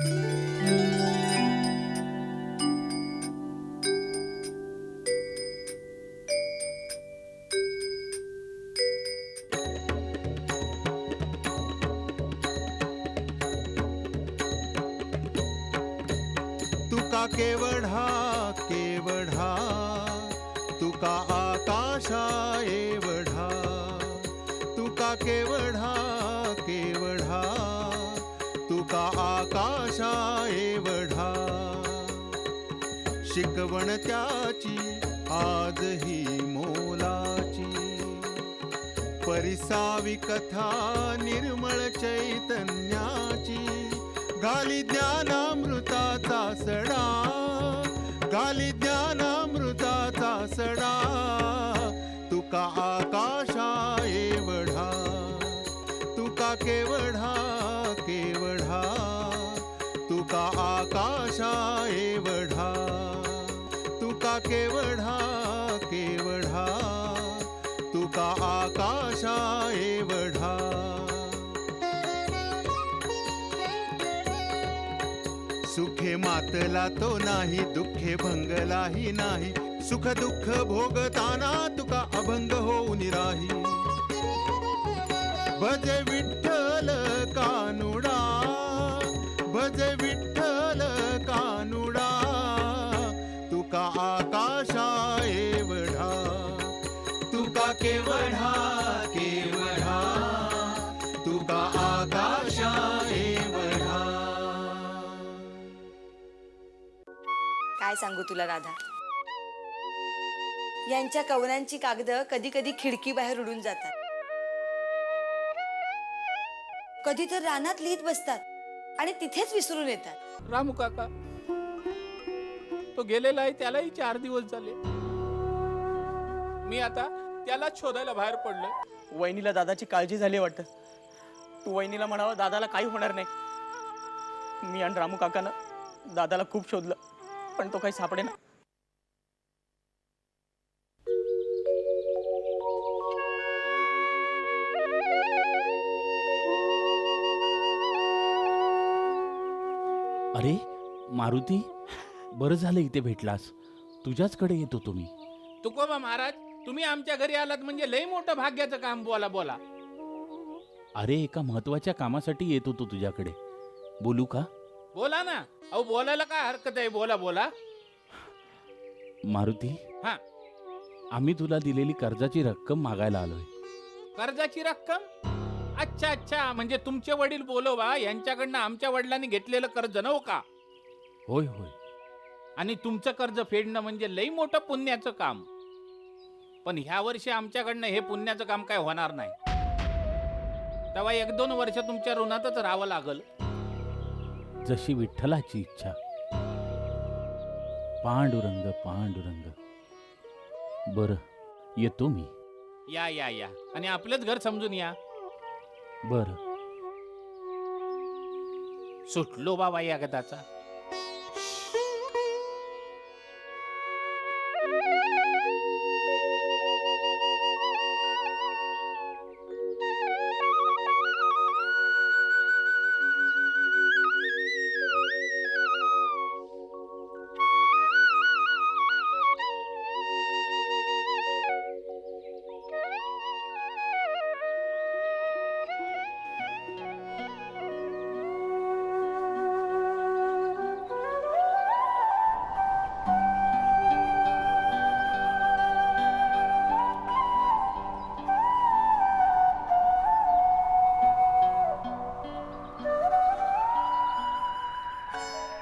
तुका केवढा केवढा, तुका आकाशा एवढा, तुका केवढा केवढा, तुका आकाशा एवढा. शिकवण त्याची आजही मोलाची, परिसावी कथा निर्मळ चैतन्याची. गाली ज्ञानामृताचा सडा, गाली ज्ञानामृताचा सडा. तुका आकाशा एवढा, तुका केवढा केवढा, तुका आकाशा एवढा, तुका केवढा केवढा, तुका आकाशा एवढा. सुखे मातला तो नाही, दुःखे भंगलाही नाही. सुख दुःख भोगताना तुका अभंग होऊन राही. भज विठ्ठल कानुडा, भज विठ्ठल कानुडा. तुका आकाशा एवढा, तुका केवढा केवढा, तुका आकाशा एवढा. काय सांगू तुला राधा, यांच्या कवनांची कागद कधी कधी खिडकी बाहेर उडून जातात, कधी तर रानात लिहित बसतात आणि तिथेच विसरून येतात. रामू काका तो गेलेला आहे, त्यालाही 4 दिवस झाले. मी आता त्यालाच शोधायला बाहेर पडलोय. वहिनीला दादाची काळजी झाली वाटतं. तू वहिनीला म्हणावं दादाला काही होणार नाही. मी आणि रामू काकानं दादाला खूप शोधलं, पण तो काही सापडे ना. अरे मारुती, बरं झालं इथे भेटलास. तुझ्याचकडे येतो तुम्ही. तुकोबा महाराज, तुम्ही आमच्या घरी आलात म्हणजे लई मोठं भाग्याचं काम. बोला बोला. अरे एका महत्वाच्या कामासाठी येत होतो तुझ्याकडे. बोलू का? बोला ना. अहो बोलायला काय हरकत आहे, बोला बोला. मारुती, हा, आम्ही तुला दिलेली कर्जाची रक्कम मागायला आलोय. कर्जाची रक्कम? अच्छा अच्छा, म्हणजे तुमचे वडील बोलोबा यांच्याकडनं आमच्या वडिलांनी घेतलेलं कर्ज नव्ह का? होय होय. आणि तुमचं कर्ज फेडणं म्हणजे लई मोठं पुण्याचं काम. पण ह्या वर्षी आमच्याकडनं हे पुण्याचं काम काय होणार नाही. तेव्हा 1-2 वर्ष तुमच्या ऋणातच राहावं लागल. जशी विठ्ठलाची इच्छा. पांडुरंग पांडुरंग. बरं, येतो मी. या या या, आणि आपलंच घर समजून या. बरं. सुटलो बाबा या गदाचा.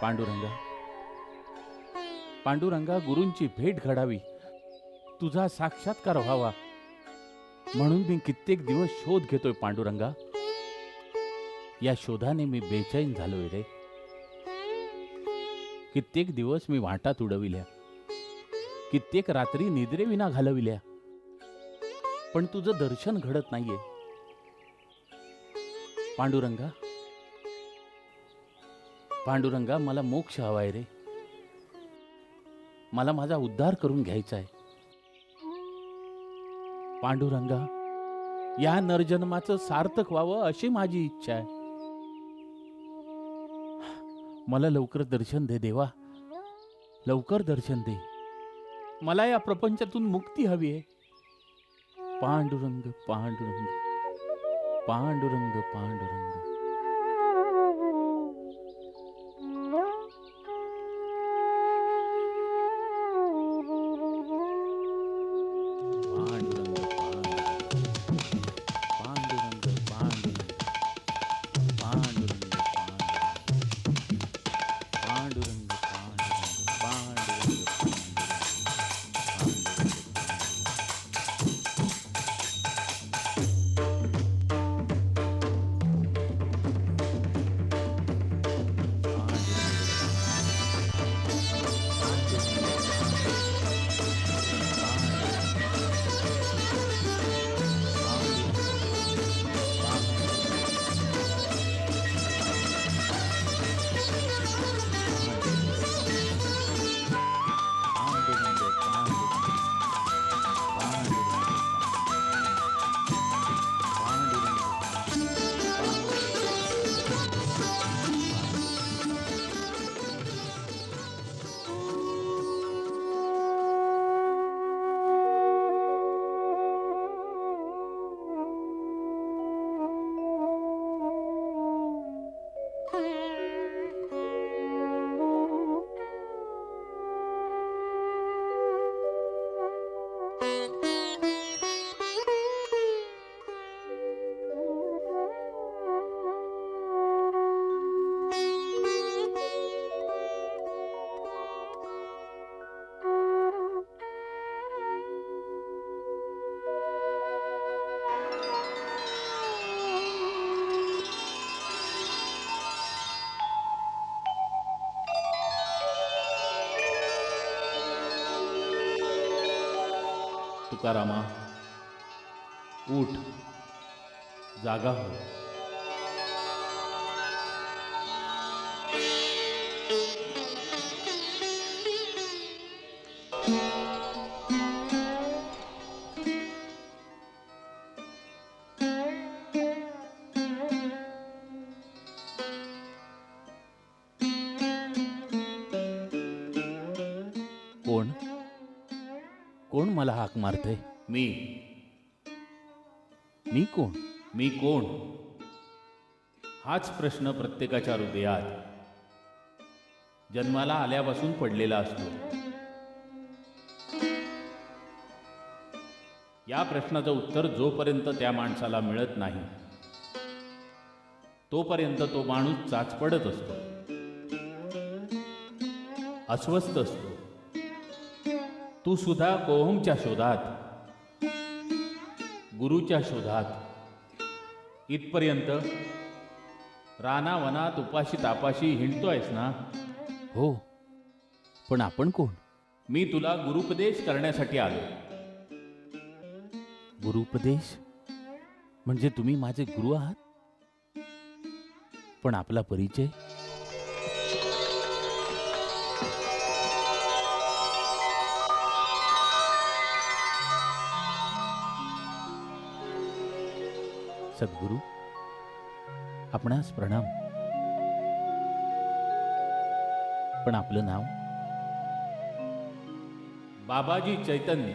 पांडुरंगा, पांडुरंगा, गुरूंची भेट घडावी, तुझा साक्षात्कार व्हावा म्हणून मी कित्येक दिवस शोध घेतोय पांडुरंगा. या शोधाने मी बेचैन झालोय रे. कित्येक दिवस मी वाटात उडविल्या, कित्येक रात्री निद्रेविना घालविल्या, पण तुझं दर्शन घडत नाहीये. पांडुरंगा, पांडुरंगा, मला मोक्ष हवाय रे. मला माझा उद्धार करून घ्यायचा आहे. पांडुरंगा, या नरजन्माचं सार्थक व्हावं अशी माझी इच्छा आहे. मला लवकर दर्शन दे देवा, लवकर दर्शन दे. मला या प्रपंचातून मुक्ती हवी आहे. पांडुरंग पांडुरंग पांडुरंग पांडुरंग. पांडुरंग पांडुरंग पांडुरंग पांडुरंग पांडुरंग पांडुरंग पांडुरंग तुकारामा, उठ, जागा हो. कोण कोण मला हाक मारते? मी कोण? मी कोण हाच प्रश्न प्रत्येकाच्या हृदयात जन्माला आल्यापासून पडलेला असतो. या प्रश्नाचं उत्तर जोपर्यंत त्या माणसाला मिळत नाही तोपर्यंत तो माणूस चाचपडत असतो, अस्वस्थ असतो. तू सुद्धा कोहमच्या शोधात, गुरुच्या शोधात, इथपर्यंत रानावनात उपाशी तापाशी हिंडतोयस ना? हो, पण आपण कोण? मी तुला गुरुपदेश करण्यासाठी आलो. गुरुपदेश म्हणजे तुम्ही माझे गुरु आहात? पण आपला परिचय? सद्गुरू, आपणास प्रणाम. पण आपलं नाव? बाबाजी चैतन्य.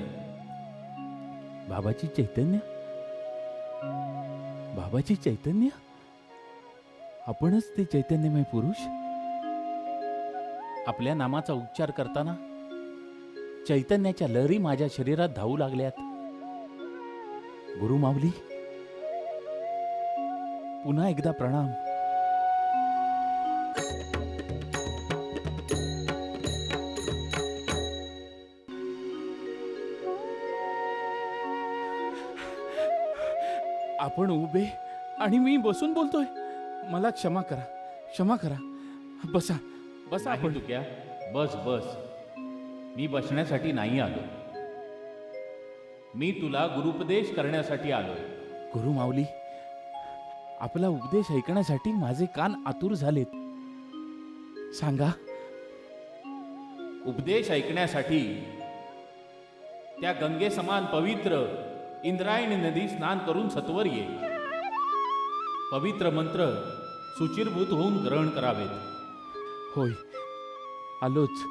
बाबाजी चैतन्य? बाबाजी चैतन्य? आपणच ते चैतन्यमय पुरुष? आपल्या नामाचा उच्चार करताना चैतन्याच्या लहरी माझ्या शरीरात धावू लागल्यात. गुरु माऊली, पुन्हा एकदा प्रणाम. आपण उभे आणि मी बसून बोलतोय. मला क्षमा करा, क्षमा करा. बसा बसा. नाही आपण तू क्या? बस बस. मी बसण्यासाठी नाही आलो. मी तुला गुरुपदेश करण्यासाठी आलोय. गुरु माऊली, आपला उपदेश ऐकण्यासाठी माझे कान आतुर झालेत. सांगा. उपदेश ऐकण्यासाठी त्या गंगे समान पवित्र इंद्रायणी नदी स्नान करून सत्वर ये. पवित्र मंत्र सुचिरभूत होऊन ग्रहण करावेत. होय, आलोच.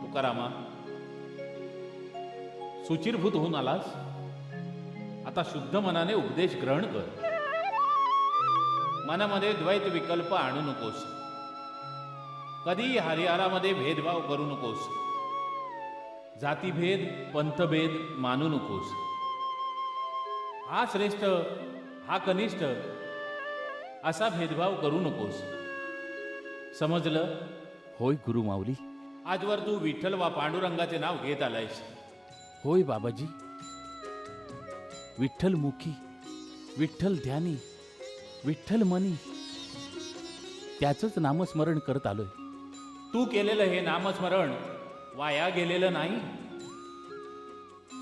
तुकारामा, सुचिरभूत होऊन आलास. आता शुद्ध मनाने उपदेश ग्रहण कर. मनामध्ये द्वैत विकल्प आणू नकोस. कधी हरिहरामध्ये भेदभाव करू नकोस. जातीभेद पंथभेद मानू नकोस. हा श्रेष्ठ हा कनिष्ठ असा भेदभाव करू नकोस. समजलं? होय गुरुमाऊली. आजवर तू विठ्ठल वा पांडुरंगाचे नाव घेत आलायस. होय बाबाजी. विठ्ठल मुखी, विठ्ठल ध्यानी, विठ्ठल मनी, त्याचंच नामस्मरण करत आलोय. तू केलेलं हे नामस्मरण वाया गेलेलं नाही.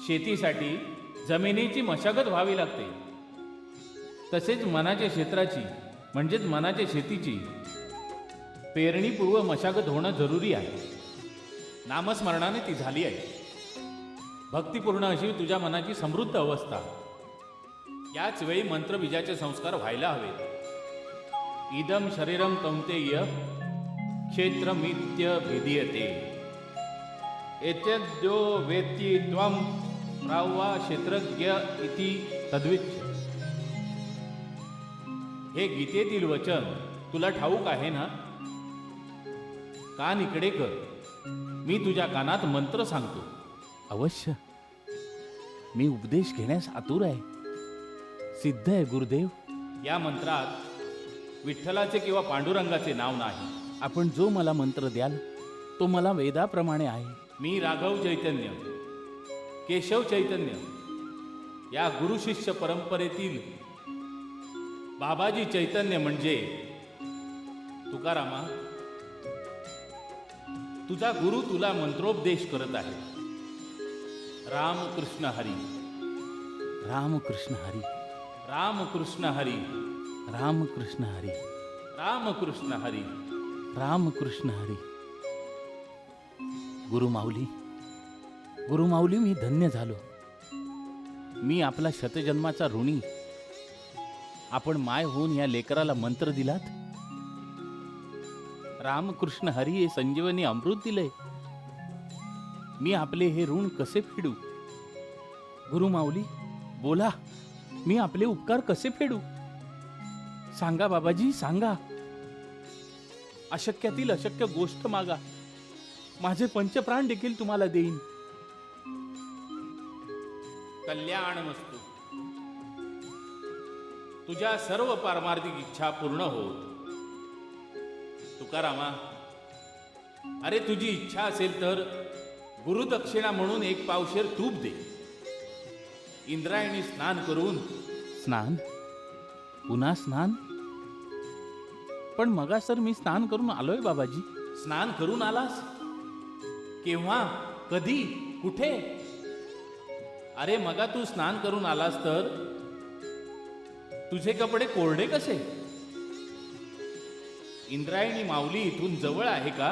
शेतीसाठी जमिनीची मशागत व्हावी लागते. तसेच मनाच्या क्षेत्राची म्हणजेच मनाच्या शेतीची पेरणीपूर्व मशागत होणं जरुरी आहे. नामस्मरणाने ती झाली आहे. भक्तिपूर्ण अशी तुझ्या मनाची समृद्ध अवस्था. याच वेळी मंत्रबीजाचे संस्कार व्हायला हवेत. इदम शरीरम कौंतेय क्षेत्रमित्य भिदीयते एतद्यो वेत्ती त्वं प्रावा क्षेत्रज्ञ इति तद्विच्य. हे गीतेतील वचन तुला ठाऊक आहे ना? कान इकडे कर. मी तुझ्या कानात मंत्र सांगतो. अवश्य. मी उपदेश घेण्यास आतुर आहे. सिद्ध आहे गुरुदेव. या मंत्रात विठ्ठलाचे किंवा पांडुरंगाचे नाव नाही. आपण जो मला मंत्र द्याल तो मला वेदाप्रमाणे आहे. मी राघव चैतन्य, केशव चैतन्य या गुरुशिष्य परंपरेतील बाबाजी चैतन्य म्हणजे तुकारामा, तुझा गुरु तुला मंत्रोपदेश करत आहे. रामकृष्ण हरी, रामकृष्ण हरी, रामकृष्ण हरी, रामकृष्ण हरी, रामकृष्ण हरी. रामकृष्ण हरी. गुरुमाऊली, गुरुमाऊली, मी धन्य झालो. मी आपला शतजन्माचा ऋणी. आपण माय होऊन या लेकराला मंत्र दिलात. रामकृष्ण हरी हे संजीवनी अमृत दिलंय. मी आपले हे ऋण कसे फेडू? गुरुमाऊली बोला, मी आपले उपकार कसे फेडू? सांगा बाबाजी, सांगा. अशक्यातील अशक्य गोष्ट मागा. माझे पंचप्राण देखील तुम्हाला देईन. कल्याणमस्तु. तुझ्या सर्व पारमार्थिक इच्छा पूर्ण होत. तुकारामा, अरे तुझी इच्छा असेल तर गुरुदक्षिणा म्हणून 1 पावशेर तूप दे. इंद्रायणी स्नान करून. स्नान? पुन्हा स्नान? पण मगा सर मी स्नान करून आलोय बाबाजी. स्नान करून आलास? केव्हा, कधी, कुठे? अरे मगा तू स्नान करून आलास तर तुझे कपडे कोरडे कसे? इंद्रायणी माऊली इथून जवळ आहे का?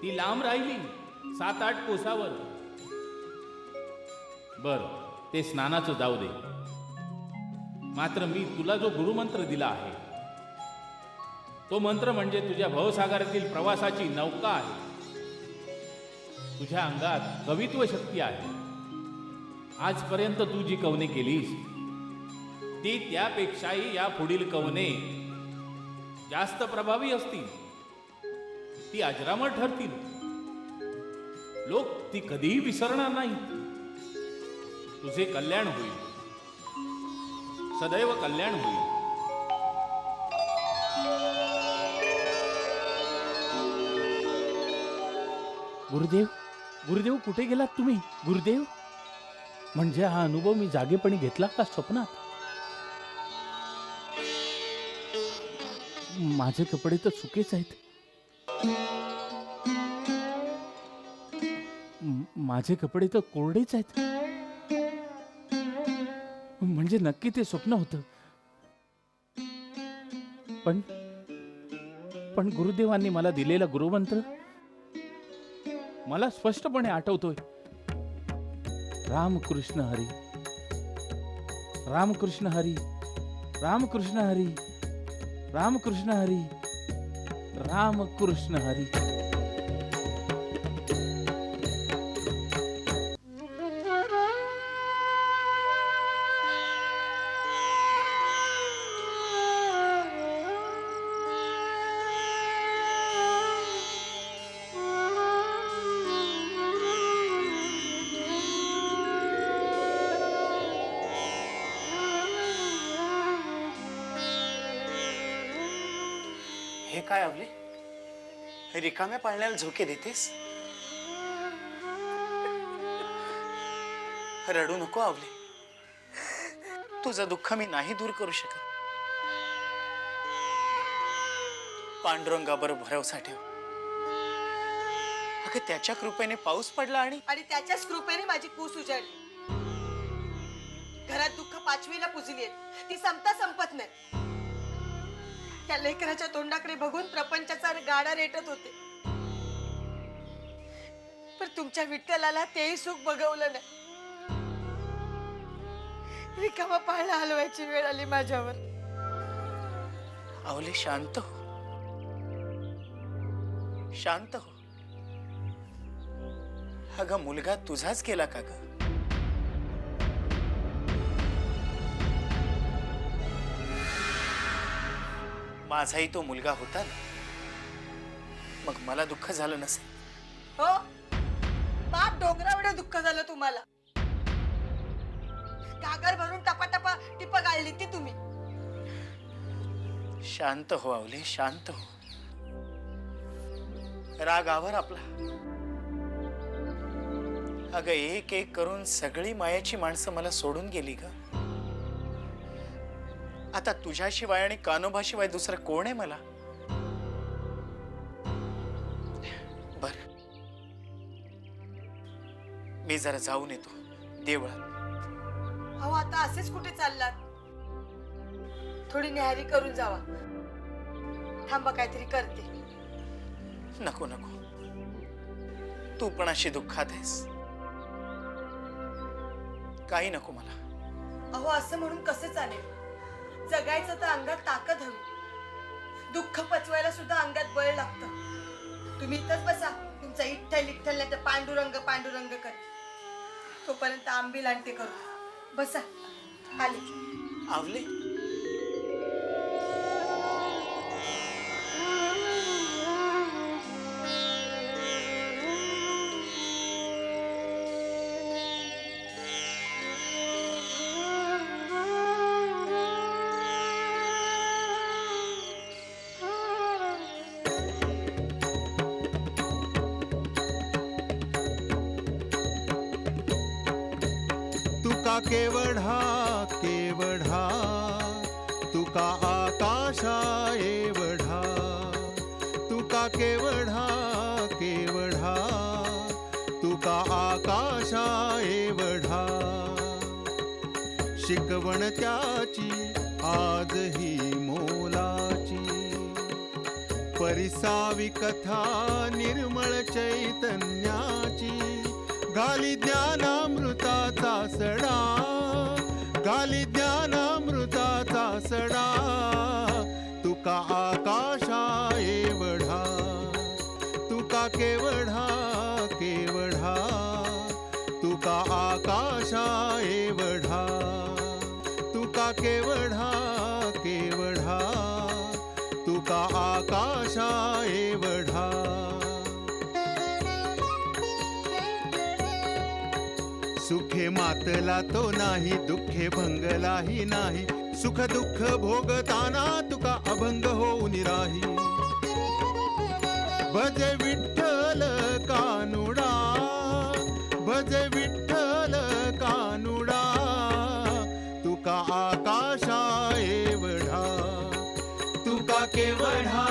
ती लांब राहिली 7-8 कोसावर. बर, ते स्नानाचं जाऊ दे. मात्र मी तुला जो गुरुमंत्र दिला आहे तो मंत्र म्हणजे तुझ्या भवसागरातील प्रवासाची नौका आहे. तुझ्या अंगात कवित्व शक्ती आहे. आजपर्यंत तू जी कवने केलीस ती त्यापेक्षाही या पुढील कवने जास्त प्रभावी असतील. ती अजरामर ठरतील. लोक ती कधीही विसरणार नाही. तुझे कल्याण होईल. सदैव कल्याण होईल. गुरुदेव, गुरुदेव कुठे गेलात तुम्ही? गुरुदेव, म्हणजे हा अनुभव मी जागेपणी घेतला का स्वप्नात? माझे कपडे तर सुकेच आहेत. माझे कपडे तर कोरडेच आहेत. म्हणजे नक्की ते स्वप्न होतं. पण गुरुदेवांनी मला दिलेला गुरुमंत्र मला स्पष्टपणे आठवतोय. रामकृष्ण हरी, रामकृष्ण हरी, रामकृष्ण हरी, रामकृष्ण हरी, रामकृष्ण हरी. हे काय आवले? हे रिकाम्या पाळण्याला झोके देतेस? रडू नको आवले. तुझं दुःख मी नाही दूर करू शकत. पांडुरंगावर भरवसा ठेव. अगं त्याच्या कृपेने पाऊस पडला आणि त्याच्याच कृपेने माझी कूस उजाडली. घरात दुःख पाचवीला पुजली. ती संपता संपत नाही. त्या लेकराच्या तोंडाकडे बघून प्रपंचाचा गाडा रेटत होते. पण तुमच्या विठ्ठलाला तेही सुख बघवलं नाही. रिकामा पाळणा हलवायची वेळ आली माझ्यावर. आवले शांत हो, शांत हो. अगं मुलगा तुझाच गेला का ग? माझाही तो मुलगा होता ना. मग मला दुःख झालं नसेल. हो, पाप डोंगराएवढं दुःख झालं तुम्हाला. कागर भरून टपाटपा टिप गाळली ती तुम्ही. शांत हो आवले, शांत हो. रागावर आपला. अगं एक एक करून सगळी मायाची माणसं मला सोडून गेली ग. आता तुझ्याशिवाय आणि कानोबाशिवाय दुसरं कोण आहे मला? बर, मी जरा जाऊन येतो देवळात. अहो आता असेच कुठे चाललात? थोडी न्याहारी करून जावा. थांबा, काहीतरी करते. नको नको, तू पण अशी दुःखात आहेस. काही नको मला. अहो असं म्हणून कसं चालेल? जगायचं तर अंगात ताकद हवी. दुःख पचवायला सुद्धा अंगात बळ लागतं. तुम्ही इथंच बसा. तुमचा इठ्ठल इठ्ठल नाही तर पांडुरंग पांडुरंग कर. तोपर्यंत आंबील आणते करू. बसा, आले. आवले, तुका केवढा केवढा, तुका आकाशा एवढा. तुका केवढा केवढा, तुका आकाशा एवढा. शिकवण त्याची आजही मोलाची. परिसावी कथा निर्मळ चैतन्याची. गाली ज्ञानामृताचा सडा, गाली ज्ञानामृताचा सडा. तुका आकाशा तुका आकाशा एवढा. सुखे मातला तो नाही, दुःखे भंगलाही नाही. सुख दुःख भोगताना तुका अभंग होऊन राही. भज विठ्ठल कानुडा, भज विठ्ठल कानुडा. तुका आकाशा एवढा, तुका केवढा